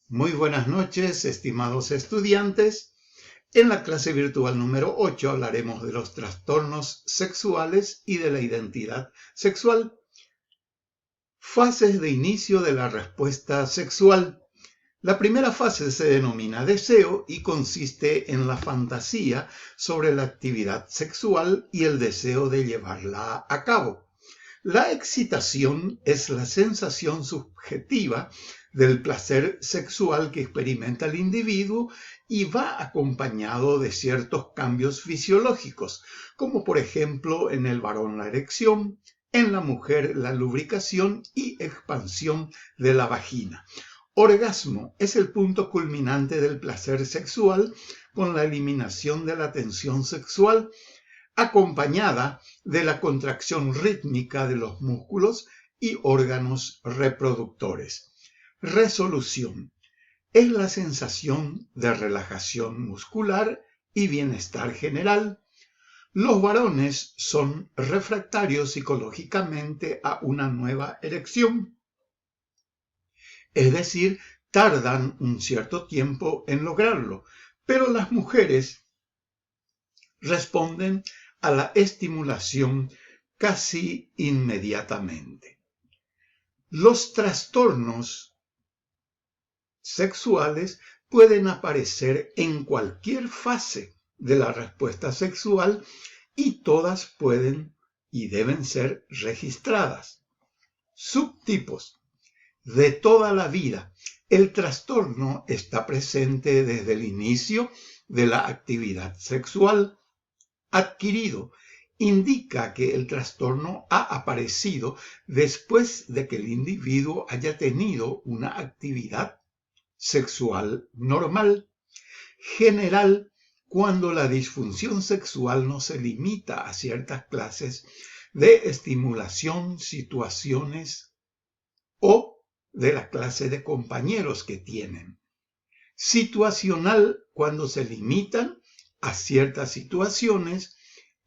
Muy buenas noches, estimados estudiantes. En la clase virtual número 8 hablaremos de los trastornos sexuales y de la identidad sexual. Fases de inicio de la respuesta sexual. La primera fase se denomina deseo y consiste en la fantasía sobre la actividad sexual y el deseo de llevarla a cabo. La excitación es la sensación subjetiva del placer sexual que experimenta el individuo y va acompañado de ciertos cambios fisiológicos, como por ejemplo en el varón la erección, en la mujer la lubricación y expansión de la vagina. Orgasmo es el punto culminante del placer sexual con la eliminación de la tensión sexual acompañada de la contracción rítmica de los músculos y órganos reproductores. Resolución es la sensación de relajación muscular y bienestar general. Los varones son refractarios psicológicamente a una nueva erección, es decir, tardan un cierto tiempo en lograrlo, pero las mujeres responden a la estimulación casi inmediatamente. Los trastornos sexuales pueden aparecer en cualquier fase de la respuesta sexual y todas pueden y deben ser registradas. Subtipos. De toda la vida, el trastorno está presente desde el inicio de la actividad sexual. Adquirido indica que el trastorno ha aparecido después de que el individuo haya tenido una actividad sexual normal. General, cuando la disfunción sexual no se limita a ciertas clases de estimulación, situaciones o de la clase de compañeros que tienen. Situacional, cuando se limitan a ciertas situaciones,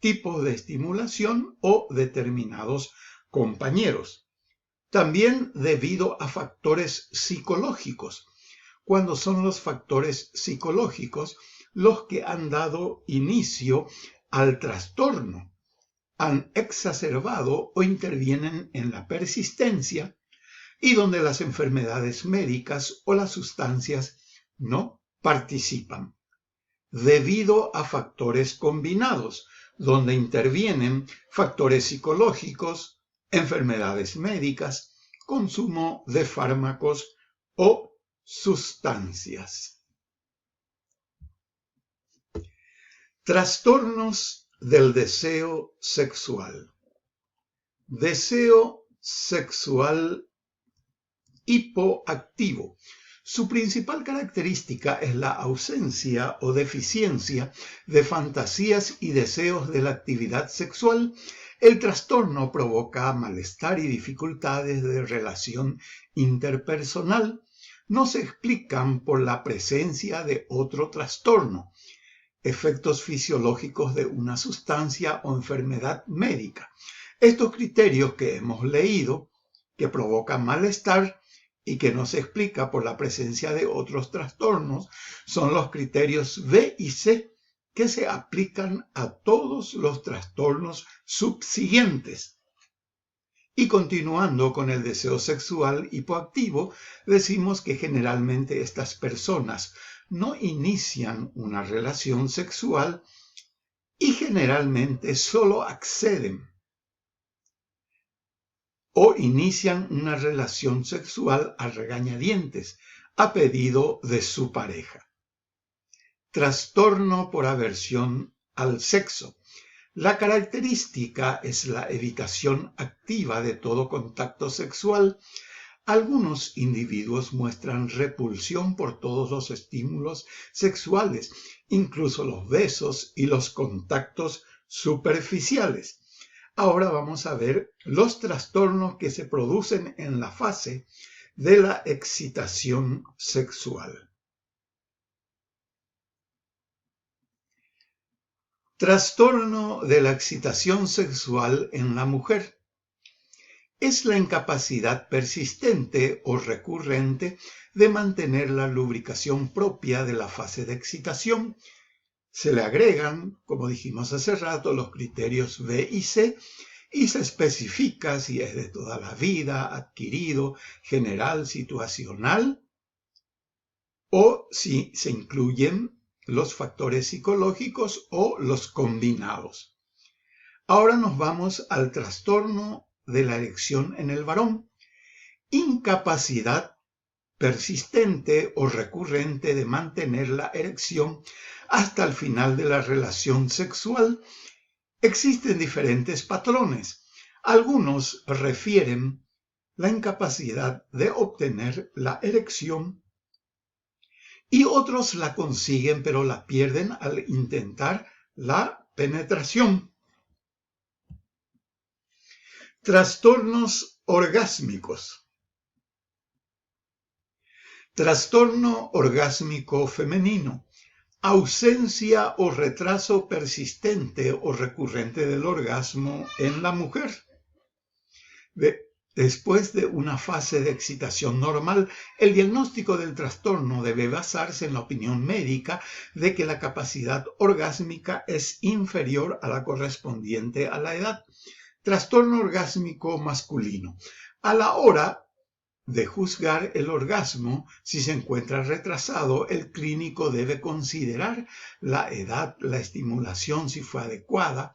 tipos de estimulación o determinados compañeros. También debido a factores psicológicos, cuando son los factores psicológicos los que han dado inicio al trastorno, han exacerbado o intervienen en la persistencia y donde las enfermedades médicas o las sustancias no participan, debido a factores combinados, donde intervienen factores psicológicos, enfermedades médicas, consumo de fármacos o sustancias. Trastornos del deseo sexual. Deseo sexual hipoactivo. Su principal característica es la ausencia o deficiencia de fantasías y deseos de la actividad sexual. El trastorno provoca malestar y dificultades de relación interpersonal. No se explican por la presencia de otro trastorno, efectos fisiológicos de una sustancia o enfermedad médica. Estos criterios que hemos leído, que provocan malestar, y que no se explica por la presencia de otros trastornos, son los criterios B y C que se aplican a todos los trastornos subsiguientes. Y continuando con el deseo sexual hipoactivo, decimos que generalmente estas personas no inician una relación sexual y generalmente solo acceden o inician una relación sexual a regañadientes, a pedido de su pareja. Trastorno por aversión al sexo. La característica es la evitación activa de todo contacto sexual. Algunos individuos muestran repulsión por todos los estímulos sexuales, incluso los besos y los contactos superficiales. Ahora vamos a ver los trastornos que se producen en la fase de la excitación sexual. Trastorno de la excitación sexual en la mujer. es la incapacidad persistente o recurrente de mantener la lubricación propia de la fase de excitación. Se le agregan, como dijimos hace rato, los criterios B y C y se especifica si es de toda la vida, adquirido, general, situacional o si se incluyen los factores psicológicos o los combinados. Ahora nos vamos al trastorno de la erección en el varón. Incapacidad persistente o recurrente de mantener la erección hasta el final de la relación sexual. Existen diferentes patrones. Algunos refieren la incapacidad de obtener la erección y otros la consiguen pero la pierden al intentar la penetración. Trastornos orgásmicos. Trastorno orgásmico femenino. Ausencia o retraso persistente o recurrente del orgasmo en la mujer. Después de una fase de excitación normal, el diagnóstico del trastorno debe basarse en la opinión médica de que la capacidad orgásmica es inferior a la correspondiente a la edad. Trastorno orgásmico masculino. A la hora de juzgar el orgasmo, si se encuentra retrasado, el clínico debe considerar la edad, la estimulación si fue adecuada,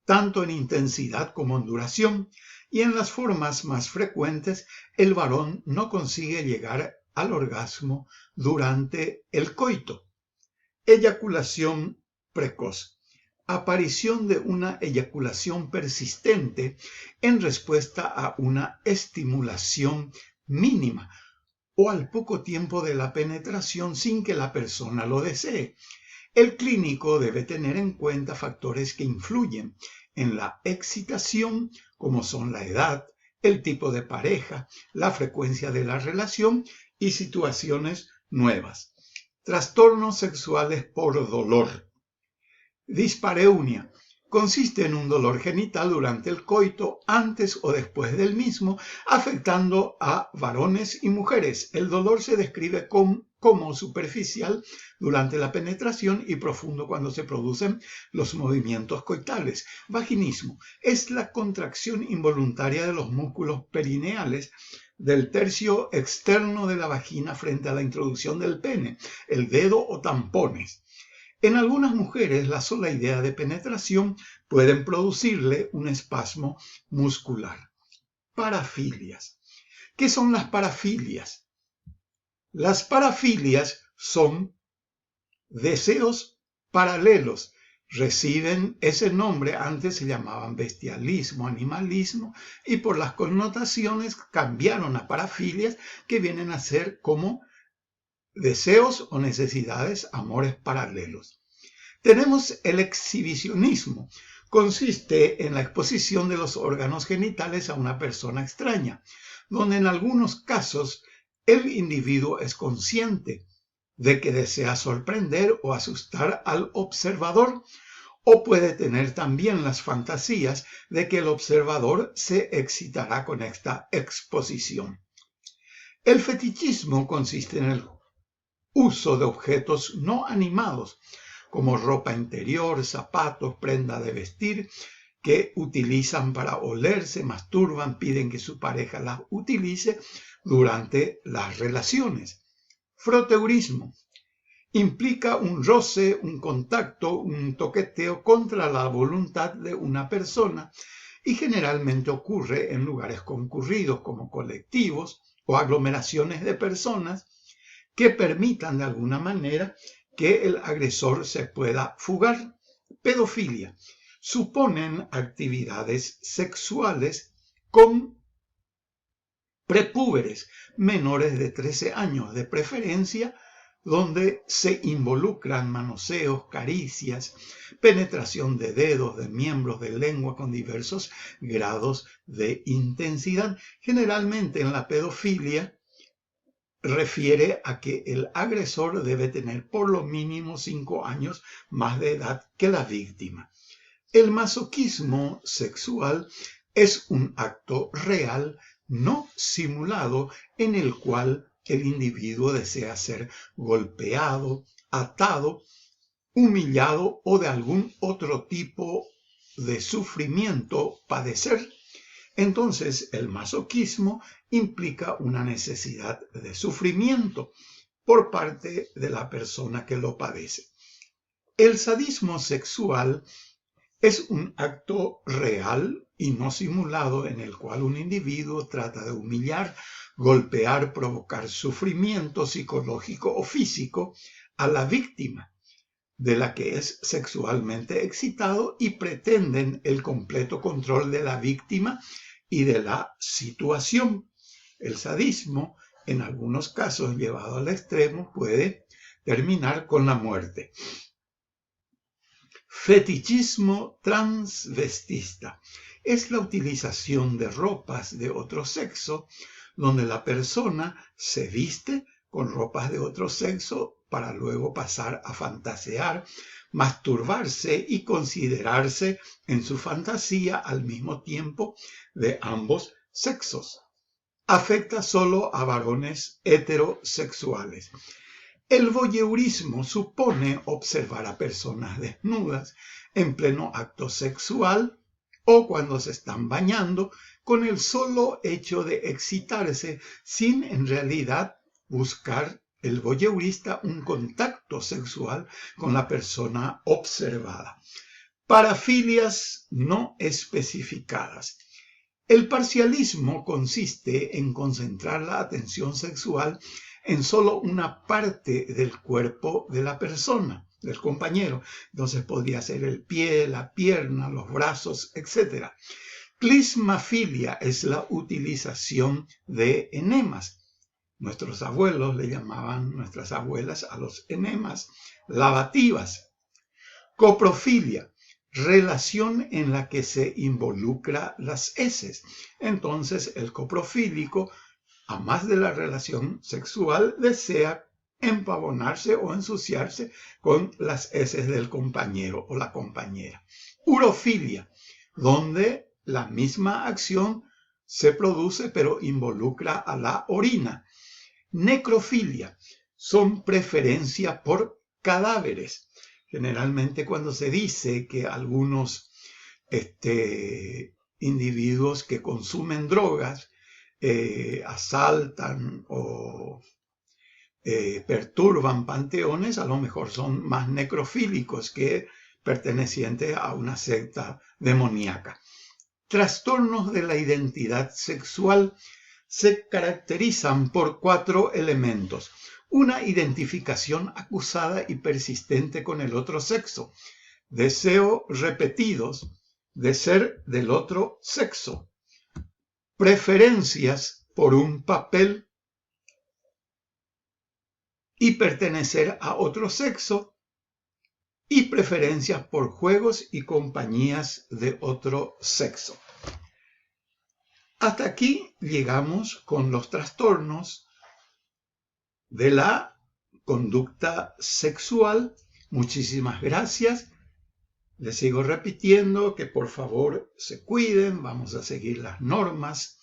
tanto en intensidad como en duración, y en las formas más frecuentes, el varón no consigue llegar al orgasmo durante el coito. Eyaculación precoz. Aparición de una eyaculación persistente en respuesta a una estimulación mínima o al poco tiempo de la penetración sin que la persona lo desee. El clínico debe tener en cuenta factores que influyen en la excitación, como son la edad, el tipo de pareja, la frecuencia de la relación y situaciones nuevas. Trastornos sexuales por dolor. Dispareunia. Consiste en un dolor genital durante el coito, antes o después del mismo, afectando a varones y mujeres. El dolor se describe como superficial durante la penetración y profundo cuando se producen los movimientos coitales. Vaginismo. Es la contracción involuntaria de los músculos perineales del tercio externo de la vagina frente a la introducción del pene, el dedo o tampones. En algunas mujeres, la sola idea de penetración puede producirle un espasmo muscular. Parafilias. ¿Qué son las parafilias? Las parafilias son deseos paralelos. Reciben ese nombre, antes se llamaban bestialismo, animalismo, y por las connotaciones cambiaron a parafilias, que vienen a ser como deseos o necesidades, amores paralelos. Tenemos el exhibicionismo. Consiste en la exposición de los órganos genitales a una persona extraña, donde en algunos casos el individuo es consciente de que desea sorprender o asustar al observador, o puede tener también las fantasías de que el observador se excitará con esta exposición. El fetichismo consiste en el uso de objetos no animados, como ropa interior, zapatos, prenda de vestir, que utilizan para oler, se masturban, piden que su pareja las utilice durante las relaciones. Froteurismo. Implica un roce, un contacto, un toqueteo contra la voluntad de una persona y generalmente ocurre en lugares concurridos como colectivos o aglomeraciones de personas que permitan de alguna manera que el agresor se pueda fugar. Pedofilia. Suponen actividades sexuales con prepúberes menores de 13 años, de preferencia, donde se involucran manoseos, caricias, penetración de dedos, de miembros, de lengua con diversos grados de intensidad. Generalmente en la pedofilia refiere a que el agresor debe tener por lo mínimo 5 años más de edad que la víctima. El masoquismo sexual Es un acto real, no simulado, en el cual el individuo desea ser golpeado, atado, humillado o de algún otro tipo de sufrimiento padecer. Entonces, el masoquismo implica una necesidad de sufrimiento por parte de la persona que lo padece. El sadismo sexual es un acto real y no simulado en el cual un individuo trata de humillar, golpear, provocar sufrimiento psicológico o físico a la víctima de la que es sexualmente excitado y pretenden el completo control de la víctima y de la situación. El sadismo, en algunos casos llevado al extremo, puede terminar con la muerte. Fetichismo transvestista es la utilización de ropas de otro sexo donde la persona se viste con ropas de otro sexo para luego pasar a fantasear, masturbarse y considerarse en su fantasía al mismo tiempo de ambos sexos. Afecta solo a varones heterosexuales. El voyeurismo supone observar a personas desnudas en pleno acto sexual o cuando se están bañando con el solo hecho de excitarse sin en realidad buscar el voyeurista un contacto sexual con la persona observada. Parafilias no especificadas. El parcialismo consiste en concentrar la atención sexual en solo una parte del cuerpo de la persona, del compañero. Entonces podría ser el pie, la pierna, los brazos, etc. Clismafilia es la utilización de enemas. Nuestros abuelos le llamaban, nuestras abuelas, a los enemas lavativas. Coprofilia, relación en la que se involucra las heces. Entonces el coprofílico, a más de la relación sexual, desea empavonarse o ensuciarse con las heces del compañero o la compañera. Urofilia, donde la misma acción se produce pero involucra a la orina. Necrofilia, son preferencia por cadáveres. Generalmente cuando se dice que algunos individuos que consumen drogas asaltan o perturban panteones, a lo mejor son más necrofílicos que pertenecientes a una secta demoníaca. Trastornos de la identidad sexual se caracterizan por 4 elementos. Una identificación acusada y persistente con el otro sexo. Deseo repetidos de ser del otro sexo. Preferencias por un papel y pertenecer a otro sexo. Y preferencias por juegos y compañías de otro sexo. Hasta aquí llegamos con los trastornos de la conducta sexual. Muchísimas gracias. Les sigo repitiendo que por favor se cuiden. Vamos a seguir las normas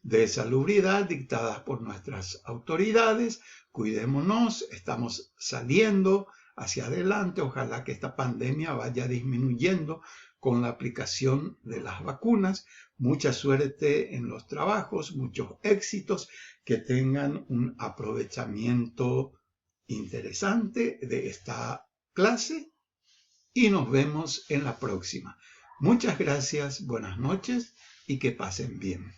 de salubridad dictadas por nuestras autoridades. Cuidémonos, estamos saliendo hacia adelante. Ojalá que esta pandemia vaya disminuyendo con la aplicación de las vacunas. Mucha suerte en los trabajos, muchos éxitos, que tengan un aprovechamiento interesante de esta clase y nos vemos en la próxima. Muchas gracias, buenas noches y que pasen bien.